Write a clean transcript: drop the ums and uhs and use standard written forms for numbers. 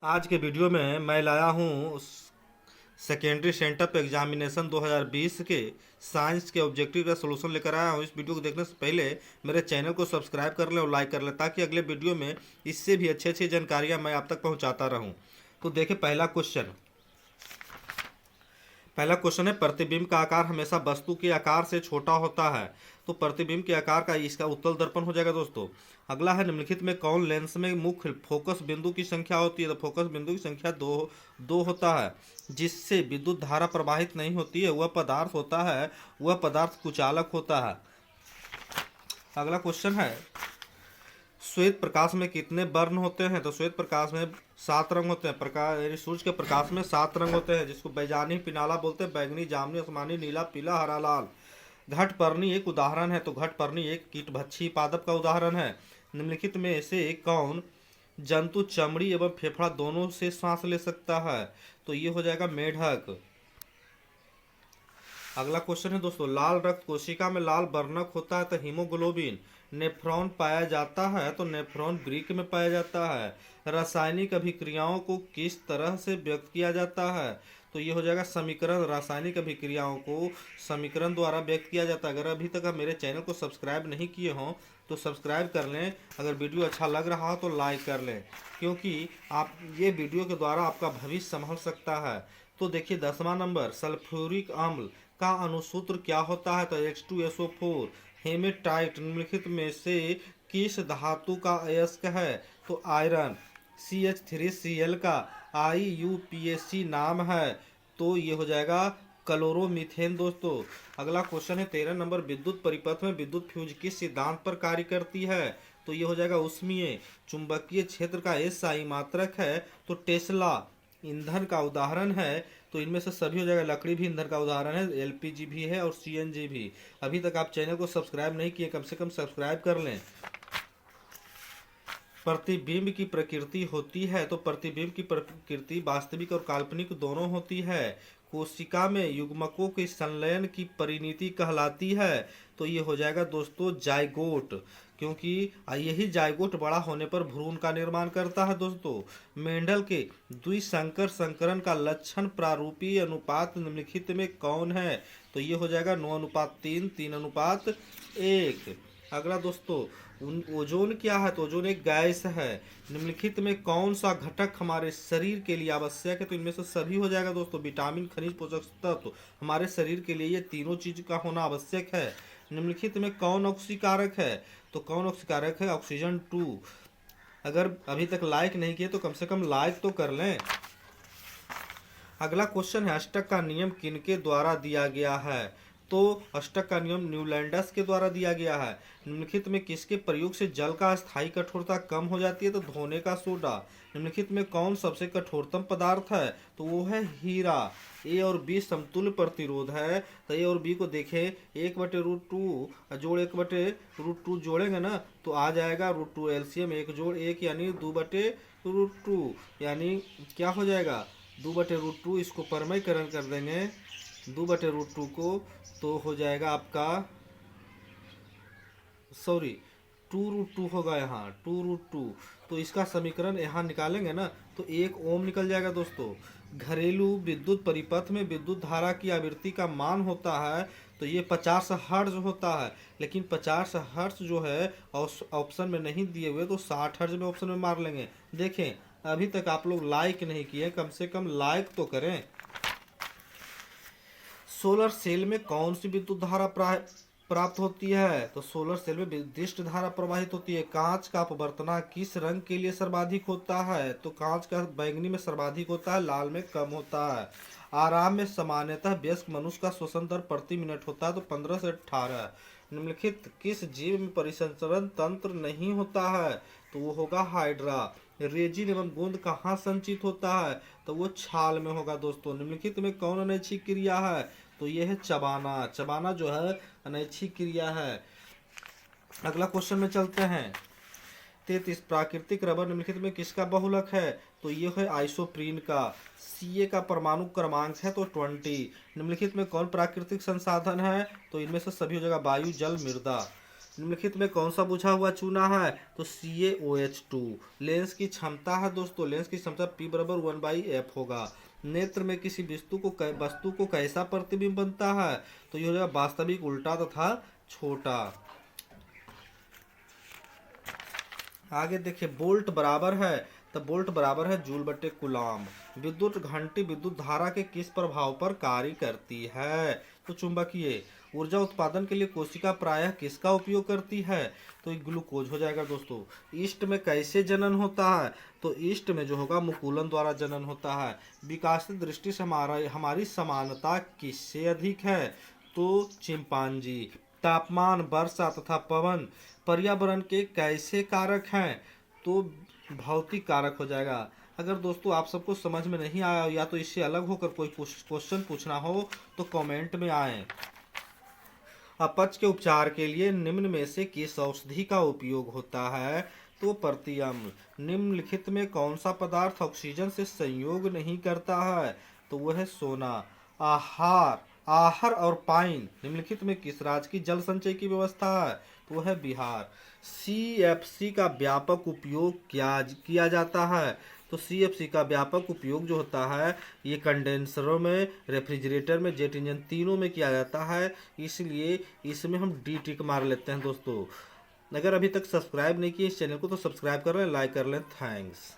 आज के वीडियो में मैं लाया हूँ सेकेंडरी सेंटअप एग्जामिनेशन 2020 के साइंस के ऑब्जेक्टिव का सलूशन लेकर आया हूँ। इस वीडियो को देखने से पहले मेरे चैनल को सब्सक्राइब कर लें और लाइक कर लें ताकि अगले वीडियो में इससे भी अच्छी अच्छी जानकारियाँ मैं आप तक पहुँचाता रहूँ। तो देखिए पहला क्वेश्चन है, प्रतिबिंब का आकार हमेशा वस्तु के आकार से छोटा होता है। तो प्रतिबिंब के आकार का इसका उत्तल दर्पण हो जाएगा दोस्तों। अगला है, निम्नलिखित में कौन लेंस में मुख्य फोकस बिंदु की संख्या होती है। तो फोकस बिंदु की संख्या दो होता है। जिससे विद्युत धारा प्रवाहित नहीं होती है वह पदार्थ कुचालक होता है। अगला क्वेश्चन है, श्वेत प्रकाश में कितने वर्ण होते हैं। तो श्वेत प्रकाश में 7 रंग होते हैं। प्रकाश यानी सूर्य के प्रकाश में 7 रंग होते हैं, जिसको बैजानी पिनाला बोलते हैं। बैगनी, जामुनी, आसमानी, नीला, पीला, हरा, लाल। घटपर्णी एक उदाहरण है। तो घटपर्णी एक कीटभक्षी पादप का उदाहरण है। निम्नलिखित में से कौन जंतु चमड़ी एवं फेफड़ा दोनों से सांस ले सकता है। तो ये हो जाएगा मेढक। अगला क्वेश्चन है दोस्तों, लाल रक्त कोशिका में लाल वर्णक होता है तो हीमोग्लोबिन। नेफ्रॉन पाया जाता है तो नेफ्रॉन ग्रीक में पाया जाता है। रासायनिक अभिक्रियाओं को किस तरह से व्यक्त किया जाता है। तो ये हो जाएगा समीकरण। रासायनिक अभिक्रियाओं को समीकरण द्वारा व्यक्त किया जाता है। अगर अभी तक आप मेरे चैनल को सब्सक्राइब नहीं किए हों तो सब्सक्राइब कर लें। अगर वीडियो अच्छा लग रहा हो तो लाइक कर लें, क्योंकि आप ये वीडियो के द्वारा आपका भविष्य संभल सकता है। तो देखिए 10वां नंबर, सल्फ्यूरिक अम्ल का अणुसूत्र क्या होता है। तो H2SO4। हेमेटाइट निम्नलिखित में से किस धातु का अयस्क है। तो आयरन। CH3Cl का IUPAC नाम है। तो ये हो जाएगा क्लोरोमीथेन दोस्तों। अगला क्वेश्चन है 13 नंबर, विद्युत परिपथ में विद्युत फ्यूज किस सिद्धांत पर कार्य करती है। तो ये हो जाएगा उष्मीय। चुंबकीय क्षेत्र का SI मात्रक है। तो टेस्ला ईंधन का उदाहरण है। तो इनमें से सभी हो जाएगा। लकड़ी भी ईंधन का उदाहरण है, LPG भी है और CNG भी। अभी तक आप चैनल को सब्सक्राइब नहीं किए, कम से कम सब्सक्राइब कर लें। प्रतिबिंब की प्रकृति होती है। तो प्रतिबिंब की प्रकृति वास्तविक और काल्पनिक दोनों होती है। कोशिका में युग्मकों के संलयन की परिणति कहलाती है। तो ये हो जाएगा दोस्तों जाइगोट, क्योंकि यही जाइगोट बड़ा होने पर भ्रूण का निर्माण करता है दोस्तों। मेंडल के द्विसंकर संकरण का लक्षण प्रारूपी अनुपात निम्नलिखित में कौन है। तो ये हो जाएगा 9:3, 3:1। अगला दोस्तों, ओजोन क्या है। तो ओजोन एक गैस है। निम्नलिखित में कौन सा घटक हमारे शरीर के लिए आवश्यक है। तो इनमें से सभी हो जाएगा दोस्तों। विटामिन, खनिज, पोषक तत्व हमारे शरीर के लिए ये तीनों चीज का होना आवश्यक है। निम्नलिखित में कौन ऑक्सीकारक है। तो कौन ऑक्सीकारक है, ऑक्सीजन 2। अगर अभी तक लाइक नहीं किए तो कम से कम लाइक तो कर लें। अगला क्वेश्चन है, अष्टक का नियम किनके द्वारा दिया गया है। तो अष्टक का नियम न्यूलैंडस के द्वारा दिया गया है। निम्नलिखित में किसके प्रयोग से जल का स्थायी कठोरता कम हो जाती है। तो धोने का सोडा। निम्नलिखित में कौन सबसे कठोरतम पदार्थ है। तो वो है हीरा। A और B समतुल्य प्रतिरोध है। तो A और B को देखें, 1/√2 जोड़ 1/√2 जोड़ेंगे ना तो आ जाएगा √2। एलसीएम 1 जोड़ 1 यानी 2/√2, यानी क्या हो जाएगा 2/√2। इसको परमयकरण कर देंगे 2/√2 को, तो हो जाएगा आपका 2√2 होगा यहाँ 2√2। तो इसका समीकरण यहाँ निकालेंगे ना तो 1 ओम निकल जाएगा दोस्तों। घरेलू विद्युत परिपथ में विद्युत धारा की आवृत्ति का मान होता है। तो ये 50 हर्ट्ज होता है, लेकिन 50 हर्ट्ज जो है ऑप्शन में नहीं दिए हुए, तो 60 हर्ट्ज में ऑप्शन में मार लेंगे। देखें अभी तक आप लोग लाइक नहीं किए, कम से कम लाइक तो करें। सोलर सेल में कौन सी विद्युत धारा प्राप्त होती है। तो सोलर सेल में विद्युत धारा प्रवाहित होती है। कांच का अपवर्तनांक किस रंग के लिए सर्वाधिक होता है। तो कांच का बैगनी में सर्वाधिक होता है, लाल में कम होता है। आराम में सामान्यतः वयस्क मनुष्य का श्वसन दर प्रति मिनट होता है तो 15 से 18। निम्नलिखित किस जीव में परिसंचरण तंत्र नहीं होता है। तो वो होगा हाइड्रा। रेजिन एवं गोंद कहाँ संचित होता है। तो वो छाल में होगा दोस्तों। निम्नलिखित में कौन अनैच्छिक क्रिया है। तो ये है चबाना। चबाना जो है अनैच्छिक क्रिया है। अगला क्वेश्चन में चलते हैं। 33 प्राकृतिक रबर निम्नलिखित में किसका बहुलक है। तो ये है आइसोप्रीन का। Ca का परमाणु क्रमांक है तो 20। निम्नलिखित में कौन प्राकृतिक संसाधन है। तो इनमें से सभी हो जाएगा वायु, जल, मृदा। निम्नलिखित में कौन सा बुझा हुआ चूना है? तो CaOH2। लेंस की क्षमता है दोस्तों, लेंस की क्षमता P बराबर 1/f होगा। नेत्र में किसी वस्तु को कैसा प्रतिबिंब बनता है? तो ये हो जाएगा वास्तविक, उल्टा तथा छोटा। आगे देखिए, बोल्ट बराबर है, तो बोल्ट बराबर है जूल बटे कूलाम। विद्युत घंटी विद्युत धारा के किस प्रभाव पर कार्य करती है? तो चुंबकीय। ऊर्जा उत्पादन के लिए कोशिका प्रायः किसका उपयोग करती है? तो ये ग्लूकोज हो जाएगा दोस्तों। ईस्ट में कैसे जनन होता है? तो ईस्ट में जो होगा मुकुलन द्वारा जनन होता है। विकासशील दृष्टि से हमारी समानता किससे अधिक है? तो चिंपांजी। तापमान, वर्षा तथा पवन पर्यावरण के कैसे कारक हैं? तो भौतिक कारक हो जाएगा। अगर दोस्तों आप सबको समझ में नहीं आया या तो इससे अलग होकर कोई क्वेश्चन पूछना हो तो कमेंट में आए। अपच के उपचार के लिए निम्न में से किस औषधि का उपयोग होता है? तो प्रतिअम्ल। निम्नलिखित में कौन सा पदार्थ ऑक्सीजन से संयोग नहीं करता है? तो वह है सोना। आहर और पाइन निम्नलिखित में किस राज्य की जल संचय की व्यवस्था है? तो वह है बिहार। CFC का व्यापक उपयोग किया जाता है? तो CFC का व्यापक उपयोग जो होता है ये कंडेंसरों में, रेफ्रिजरेटर में, जेट इंजन तीनों में किया जाता है, इसलिए इसमें हम D टिक मार लेते हैं दोस्तों। अगर अभी तक सब्सक्राइब नहीं किए इस चैनल को तो सब्सक्राइब कर लें, लाइक कर लें। थैंक्स।